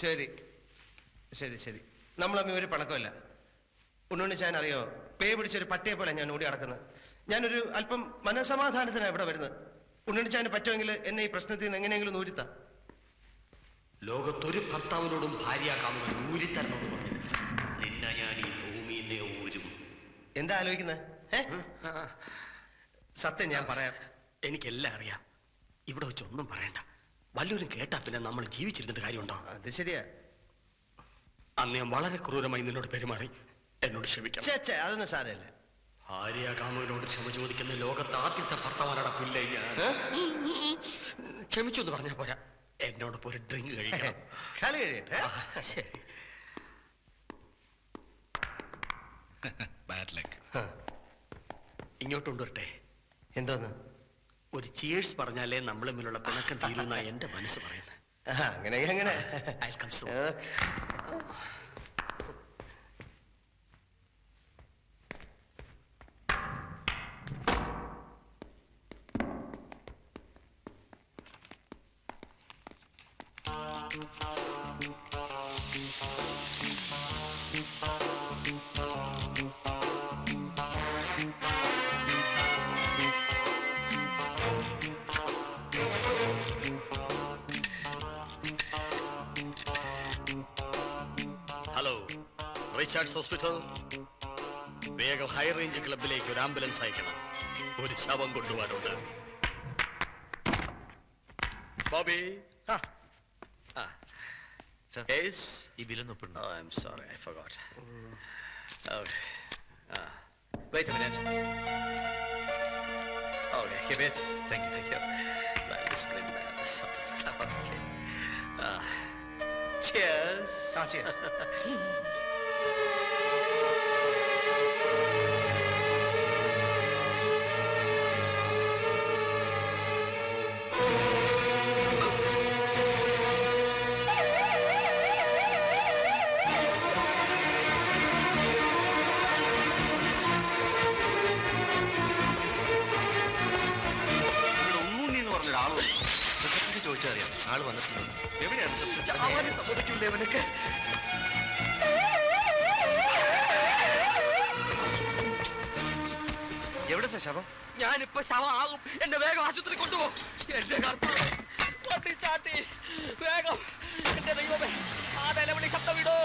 ശരി ശരി ശരി, നമ്മൾ തമ്മിൽ ഒരു പണക്കമല്ല. ഉണ്ണുണ്ണിച്ചാൻ അറിയോ, പേ പിടിച്ചൊരു പട്ടിയെ പോലെ ഞാൻ ഓടി നടക്കുന്നത്. ഞാനൊരു അല്പം മനസമാധാനത്തിനാണ് ഇവിടെ വരുന്നത്. ഉണ്ണുണ്ണിച്ചാന് പറ്റുമെങ്കിൽ എന്നെ ഈ പ്രശ്നത്തിൽ നിന്ന് എങ്ങനെയെങ്കിലും ഊരിത്താ. ലോകത്തൊരു ഭർത്താവിനോടും ഭാര്യാകാമൻ ഊരിത്തരണമെന്ന് പറഞ്ഞു. നിന്നെ ഞാൻ ഈ ഭൂമിയിലെ ഊരും. എന്താ ആലോചിക്കുന്നത്? സത്യം ഞാൻ പറയാം. എനിക്കെല്ലാം അറിയാം. ഇവിടെ വെച്ചൊന്നും പറയണ്ട. വല്ലവരും കേട്ടാ പിന്നെ നമ്മൾ ജീവിച്ചിരുന്നിട്ട് കാര്യമുണ്ടോ? അത് ശരിയാ. അന്ന് ഞാൻ വളരെ ക്രൂരമായി നിന്നോട് പെരുമാറി. എന്നോട് ക്ഷമിക്കാം. അതൊന്നും സാരമില്ല. ഭാര്യാകാമനോട് ക്ഷമ ചോദിക്കുന്ന ലോകത്ത് ആദ്യത്തെ ഭർത്താവാനടപ്പില്ല. ക്ഷമിച്ചു എന്ന് പറഞ്ഞാൽ പോരാ, എന്നോടൊപ്പം ഒരു ഡ്രിങ്ക് കഴിക്കണം. കളി കഴിയട്ടെ. ശരി. ഇങ്ങോട്ട് കൊണ്ടുവരട്ടെ. എന്തോന്ന്? ഒരു ചിയേഴ്സ് പറഞ്ഞാലേ നമ്മൾ തമ്മിലുള്ള പിണക്കം തീരുന്ന എന്റെ മനസ്സ് പറയുന്നത്. അങ്ങനെ അങ്ങനെ. Hello, Richards hospital. വേഗം ഹൈ റേഞ്ച് ക്ലബിലേക്ക് ഒരു ആംബുലൻസ് അയക്കണം. ഒരു ശവം കൊണ്ടുപോകാനുണ്ട്. ബോബി, ഈ ബില്ലൊന്നുണ്ട്. I'm sorry, I forgot. Okay. Wait a minute. Okay, here it is. Thank you. Let me split this of this stuff. Okay. Cheers. Cheers. ചോദിച്ചറിയാം ആള് വന്നിട്ടുണ്ട്. എവിടെയാണ് സമ്മതിക്കില്ലേ അവനൊക്കെ? എവിടെ ശവം? ഞാനിപ്പോ ശവം ആകും. എന്നെ വേഗം ആശുപത്രി കൊണ്ടുപോകും. എന്റെ കർത്താവേ, ചാട്ടി വേഗം. എന്റെ ദൈവമേ, ആ നിലവിളി ശബ്ദം വിടോ.